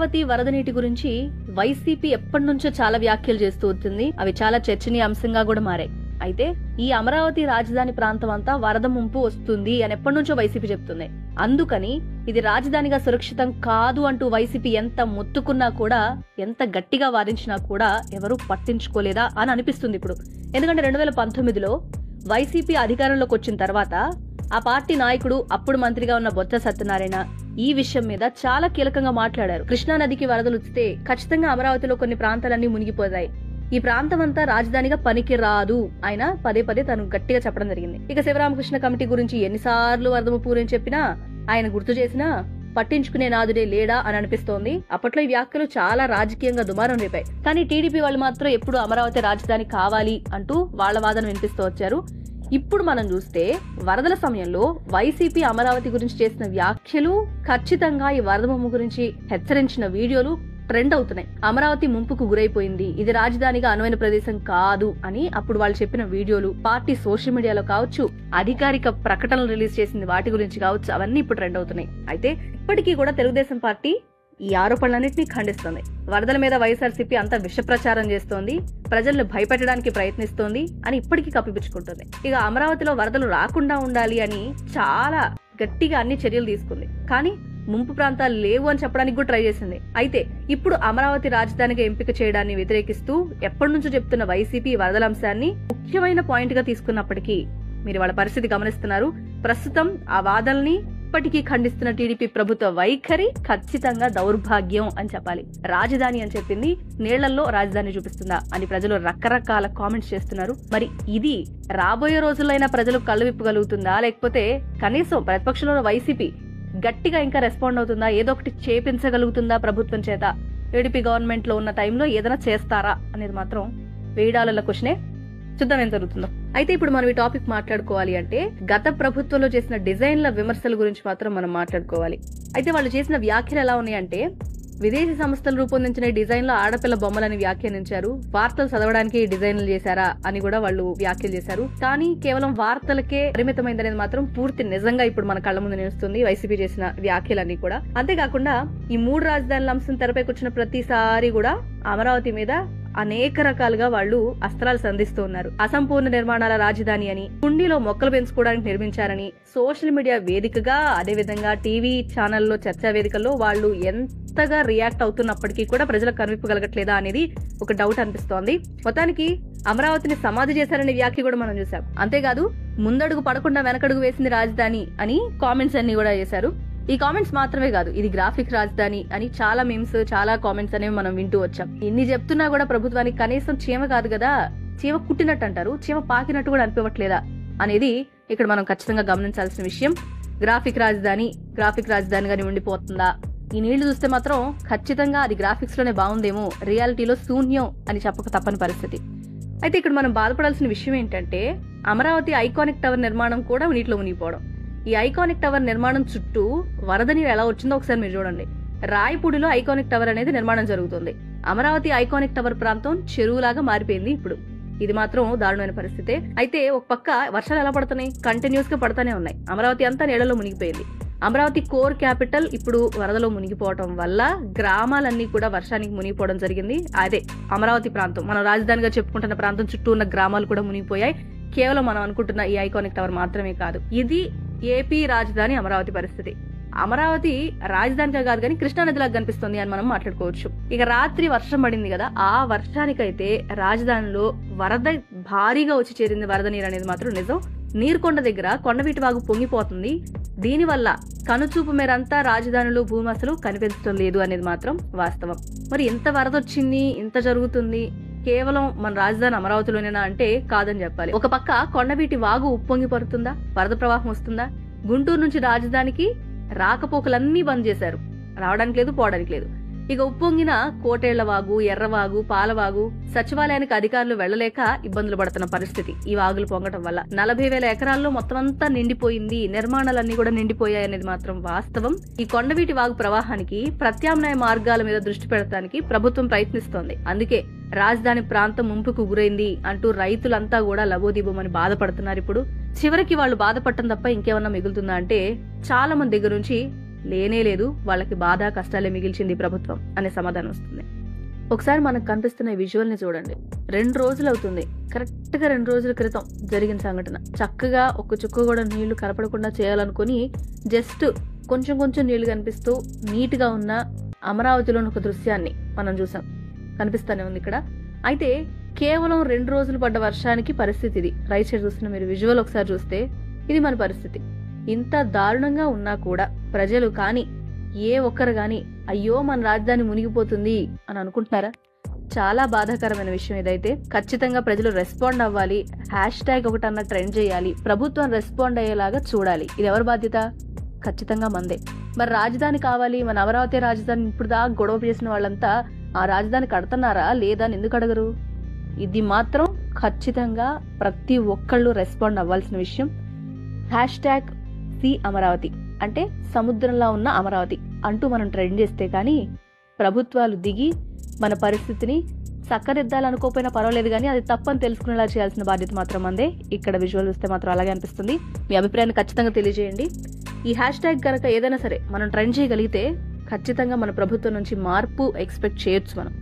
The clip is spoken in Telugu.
అమరావతి వరద నీటి గురించి వైసీపీ ఎప్పటి నుంచో చాలా వ్యాఖ్యలు చేస్తూ వచ్చింది. అవి చాలా చర్చనీయాంశంగా కూడా మారాయి. అయితే ఈ అమరావతి రాజధాని ప్రాంతం అంతా వరద ముంపు వస్తుంది అని ఎప్పటి నుంచో వైసీపీ చెప్తుంది. అందుకని ఇది రాజధానిగా సురక్షితం కాదు అంటూ వైసీపీ ఎంత మొత్తుకున్నా కూడా, ఎంత గట్టిగా వారించినా కూడా ఎవరూ పట్టించుకోలేదా అని అనిపిస్తుంది ఇప్పుడు. ఎందుకంటే 2019లో వైసీపీ అధికారంలోకి వచ్చిన తర్వాత ఆ పార్టీ నాయకుడు, అప్పుడు మంత్రిగా ఉన్న బొత్స సత్యనారాయణ ఈ విషయం మీద చాలా కీలకంగా మాట్లాడారు. కృష్ణానదికి వరదలు వస్తే ఖచ్చితంగా అమరావతిలో కొన్ని ప్రాంతాలన్నీ మునిగిపోతాయి, ఈ ప్రాంతం అంతా రాజధానిగా పనికి రాదు ఆయన పదే పదే తను గట్టిగా చెప్పడం జరిగింది. ఇక శివరామకృష్ణ కమిటీ గురించి ఎన్నిసార్లు వరద ముప్పు గురించి చెప్పినా, ఆయన గుర్తు చేసినా పట్టించుకునే నాదుడే లేడా అని అనిపిస్తోంది. అప్పట్లో ఈ వ్యాఖ్యలు చాలా రాజకీయంగా దుమారం రేపాయి. కానీ టీడీపీ వాళ్ళు మాత్రం ఎప్పుడు అమరావతి రాజధాని కావాలి అంటూ వాళ్ల వాదన వినిపిస్తూ వచ్చారు. ఇప్పుడు మనం చూస్తే వరదల సమయంలో వైసీపీ అమరావతి గురించి చేసిన వ్యాఖ్యలు, ఖచ్చితంగా ఈ వరద ముంపు గురించి హెచ్చరించిన వీడియోలు ట్రెండ్ అవుతున్నాయి. అమరావతి ముంపుకు గురైపోయింది, ఇది రాజధానిగా అనువైన ప్రదేశం కాదు అని అప్పుడు వాళ్ళు చెప్పిన వీడియోలు, పార్టీ సోషల్ మీడియాలో కావచ్చు, అధికారిక ప్రకటనలు రిలీజ్ చేసింది వాటి గురించి కావచ్చు, అవన్నీ ఇప్పుడు ట్రెండ్ అవుతున్నాయి. అయితే ఇప్పటికీ కూడా తెలుగుదేశం పార్టీ ఈ ఆరోపణలన్నింటినీ ఖండిస్తోంది. వరదల మీద వైఎస్ఆర్సీపీ అంతా విష ప్రచారం చేస్తోంది, ప్రజలను భయపెట్టడానికి ప్రయత్నిస్తోంది అని ఇప్పటికీ కప్పిపుచ్చుకుంటుంది. ఇక అమరావతిలో వరదలు రాకుండా ఉండాలి అని చాలా గట్టిగా అన్ని చర్యలు తీసుకుంది. కానీ ముంపు ప్రాంతాలు లేవు అని చెప్పడానికి కూడా ట్రై చేసింది. అయితే ఇప్పుడు అమరావతి రాజధానిగా ఎంపిక చేయడాన్ని వ్యతిరేకిస్తూ ఎప్పటి నుంచో చెప్తున్న వైసీపీ వరదల అంశాన్ని ముఖ్యమైన పాయింట్ గా తీసుకున్నప్పటికీ మీరు వాళ్ళ పరిస్థితి గమనిస్తున్నారు. ప్రస్తుతం ఆ వాదనల్ని ఇప్పటికీ ఖండిస్తున్న టీడీపీ ప్రభుత్వ వైఖరి ఖచ్చితంగా దౌర్భాగ్యం అని చెప్పాలి. రాజధాని అని చెప్పింది నీళ్లలో రాజధాని చూపిస్తుందా అని ప్రజలు రకరకాల కామెంట్స్ చేస్తున్నారు. మరి ఇది రాబోయే రోజుల్లో ప్రజలు కళ్ళు విప్పగలుగుతుందా, లేకపోతే కనీసం ప్రతిపక్షంలో వైసీపీ గట్టిగా ఇంకా రెస్పాండ్ అవుతుందా, ఏదో ఒకటి చేపించగలుగుతుందా ప్రభుత్వం చేత, టీడీపీ గవర్నమెంట్ లో ఉన్న టైంలో ఏదైనా చేస్తారా అనేది మాత్రం $1000 క్వశ్చనే. చూద్దాం ఏం జరుగుతుందో. అయితే ఇప్పుడు మనం ఈ టాపిక్ మాట్లాడుకోవాలి అంటే గత ప్రభుత్వంలో చేసిన డిజైన్ల విమర్శల గురించి మాత్రం మనం మాట్లాడుకోవాలి. అయితే వాళ్ళు చేసిన వ్యాఖ్యలు ఎలా ఉన్నాయంటే, విదేశీ సంస్థలు రూపొందించిన డిజైన్లో ఆడపిల్ల బొమ్మలని వ్యాఖ్యానించారు, వార్తలు చదవడానికి డిజైన్లు చేశారా అని కూడా వాళ్ళు వ్యాఖ్యలు చేశారు. కానీ కేవలం వార్తలకే పరిమితమైందనేది మాత్రం పూర్తి నిజంగా ఇప్పుడు మన కళ్ళ ముందు నిలుస్తుంది వైసీపీ చేసిన వ్యాఖ్యలన్నీ కూడా. అంతేకాకుండా ఈ 3 రాజధానుల అంశం తెరపైకి వచ్చిన ప్రతిసారి కూడా అమరావతి మీద అనేక రకాలుగా వాళ్ళు అస్త్రాలు సంధిస్తూ ఉన్నారు. అసంపూర్ణ నిర్మాణాల రాజధాని అని, కుండీలో మొక్కలు పెంచుకోవడానికి నిర్మించారని, సోషల్ మీడియా వేదికగా, అదేవిధంగా టీవీ ఛానల్లో చర్చా వేదికల్లో వాళ్ళు ఎంతగా రియాక్ట్ అవుతున్నప్పటికీ కూడా ప్రజలకు కనిపించగలగట్లేదా అనేది ఒక డౌట్ అనిపిస్తోంది. మొత్తానికి అమరావతిని సమాధి చేశారనే వ్యాఖ్య కూడా మనం చూసాం. అంతేకాదు ముందడుగు పడకుండా వెనకడుగు వేసింది రాజధాని అని కామెంట్స్ అన్ని కూడా చేశారు. ఈ కామెంట్స్ మాత్రమే కాదు, ఇది గ్రాఫిక్ రాజధాని అని చాలా మీమ్స్, చాలా కామెంట్స్ అనేవి మనం వింటూ వచ్చాం. ఇన్ని చెప్తున్నా కూడా ప్రభుత్వానికి కనీసం చీమ కాదు కదా, చీమ కుట్టినట్టు అంటారు, చీమ పాకినట్టు కూడా అనిపించట్లేదా అనేది ఇక్కడ మనం ఖచ్చితంగా గమనించాల్సిన విషయం. గ్రాఫిక్ రాజధానిగానే ఉండిపోతుందా? ఈ నీళ్లు చూస్తే మాత్రం ఖచ్చితంగా అది గ్రాఫిక్స్ లోనే బాగుందేమో, రియాలిటీలో శూన్యం అని చెప్పక తప్పని పరిస్థితి. అయితే ఇక్కడ మనం బాధపడాల్సిన విషయం ఏంటంటే, అమరావతి ఐకానిక్ టవర్ నిర్మాణం కూడా నీటిలో మునిగిపోవడం. ఈ ఐకానిక్ టవర్ నిర్మాణం చుట్టూ వరద నీరు ఎలా వచ్చిందో ఒకసారి మీరు చూడండి. రాయపూడిలో ఐకానిక్ టవర్ అనేది నిర్మాణం జరుగుతుంది. అమరావతి ఐకానిక్ టవర్ ప్రాంతం చెరువులాగా మారిపోయింది ఇప్పుడు. ఇది మాత్రం దారుణమైన పరిస్థితే. అయితే ఒక పక్క వర్షాలు ఎలా పడుతున్నాయి, కంటిన్యూస్ గా పడుతూనే ఉన్నాయి. అమరావతి అంతా నీళ్లలో మునిగిపోయింది. అమరావతి కోర్ క్యాపిటల్ ఇప్పుడు వరదలో మునిగిపోవడం వల్ల గ్రామాలన్నీ కూడా వర్షానికి మునిగిపోవడం జరిగింది. అదే అమరావతి ప్రాంతం, మనం రాజధానిగా చెప్పుకుంటున్న ప్రాంతం చుట్టూ ఉన్న గ్రామాలు కూడా మునిగిపోయాయి. కేవలం మనం అనుకుంటున్న ఈ ఐకానిక్ టవర్ మాత్రమే కాదు, ఇది ఏపీ రాజధాని అమరావతి పరిస్థితి. అమరావతి రాజధానిగా కాదు కానీ కృష్ణానదిలాగా కనిపిస్తుంది అని మనం మాట్లాడుకోవచ్చు. ఇక రాత్రి వర్షం పడింది కదా, ఆ వర్షానికైతే రాజధానిలో వరద భారీగా వచ్చి చేరింది. వరద నీరు అనేది మాత్రం నిజం. నీరుకొండ దగ్గర కొండవీటి వాగు పొంగిపోతుంది. దీనివల్ల కనుచూపు మేరంతా రాజధానిలో భూమి అసలు కనిపించడం లేదు అనేది మాత్రం వాస్తవం. మరి ఇంత వరద వచ్చింది, ఇంత జరుగుతుంది, కేవలం మన రాజధాని అమరావతిలోనేనా అంటే కాదని చెప్పాలి. ఒక పక్క కొండవీటి వాగు ఉప్పొంగి పడుతుందా, వరద ప్రవాహం వస్తుందా? గుంటూరు నుంచి రాజధానికి రాకపోకలన్నీ బంద్ చేశారు, రావడానికి లేదు, పోవడానికి లేదు. ఇక ఉప్పొంగిన కోటేళ్ల వాగు, ఎర్రవాగు, పాలవాగు, సచివాలయానికి అధికారులు వెళ్లలేక ఇబ్బందులు పడుతున్న పరిస్థితి ఈ వాగులు పొంగటం వల్ల. 40,000 ఎకరాల్లో మొత్తం అంతా నిండిపోయింది, నిర్మాణాలన్నీ కూడా నిండిపోయాయి అనేది మాత్రం వాస్తవం. ఈ కొండవీటి వాగు ప్రవాహానికి ప్రత్యామ్నాయ మార్గాల మీద దృష్టి పెడతానికి ప్రభుత్వం ప్రయత్నిస్తోంది. అందుకే రాజధాని ప్రాంతం ముంపుకు గురైంది అంటూ రైతులంతా కూడా లబోదిబోమని బాధపడుతున్నారు. ఇప్పుడు చివరికి వాళ్ళు బాధపడటం తప్ప ఇంకేమన్నా మిగులుతుందా అంటే, చాలా మంది దగ్గర నుంచి లేనే లేదు, వాళ్ళకి బాధ కష్టాలే మిగిల్చింది ప్రభుత్వం అనే సమాధానం వస్తుంది. ఒకసారి మనకు కనిపిస్తున్న ఈ విజువల్ ని చూడండి. 2 రోజులు అవుతుంది, కరెక్ట్ గా 2 రోజుల క్రితం జరిగిన సంఘటన. చక్కగా ఒక చుక్క కూడా నీళ్లు కనపడకుండా చేయాలనుకుని జస్ట్ కొంచెం కొంచెం నీళ్లు కనిపిస్తూ నీట్ గా ఉన్న అమరావతిలోని ఒక దృశ్యాన్ని మనం చూసాం, కనిపిస్తానే ఉంది ఇక్కడ. అయితే కేవలం 2 రోజులు పడ్డ వర్షానికి పరిస్థితి ఇది. రైట్ సైడ్ చూస్తున్న మీరు విజువల్ ఒకసారి చూస్తే ఇది మన పరిస్థితి. ఇంత దారుణంగా ఉన్నా కూడా ప్రజలు కానీ ఏ ఒక్కరు కానీ అయ్యో మన రాజధాని మునిగిపోతుంది అని అనుకుంటున్నారా? చాలా బాధాకరమైన విషయం ఇదైతే. ఖచ్చితంగా ప్రజలు రెస్పాండ్ అవ్వాలి, #, ఒకటన్నా ట్రెండ్ చేయాలి, ప్రభుత్వం రెస్పాండ్ అయ్యేలాగా చూడాలి. ఇది ఎవరి బాధ్యత? ఖచ్చితంగా మందే. మరి రాజధాని కావాలి, మన అమరావతి రాజధాని ఇప్పుడు దాకా గొడవ చేసిన వాళ్ళంతా ఆ రాజధాని కడుతున్నారా లేదా అని ఎందుకు అడగరు? ఇది మాత్రం ఖచ్చితంగా ప్రతి ఒక్కళ్ళు రెస్పాండ్ అవ్వాల్సిన విషయం. #C అమరావతి అంటే సముద్రంలో ఉన్న అమరావతి అంటూ మనం ట్రెండ్ చేస్తే కానీ ప్రభుత్వాలు దిగి మన పరిస్థితిని చక్కదిద్దాలనుకోపోయినా పర్వాలేదు, కానీ అది తప్పని తెలుసుకునేలా చేయాల్సిన బాధ్యత మాత్రం మందే. ఇక్కడ విజువల్ చూస్తే మాత్రం అలాగే అనిపిస్తుంది. మీ అభిప్రాయాన్ని ఖచ్చితంగా తెలియజేయండి. ఈ #, కనుక ఏదైనా సరే మనం ట్రెండ్ చేయగలిగితే ఖచ్చితంగా మన ప్రభుత్వం నుంచి మార్పు ఎక్స్పెక్ట్ చేయొచ్చు మనం.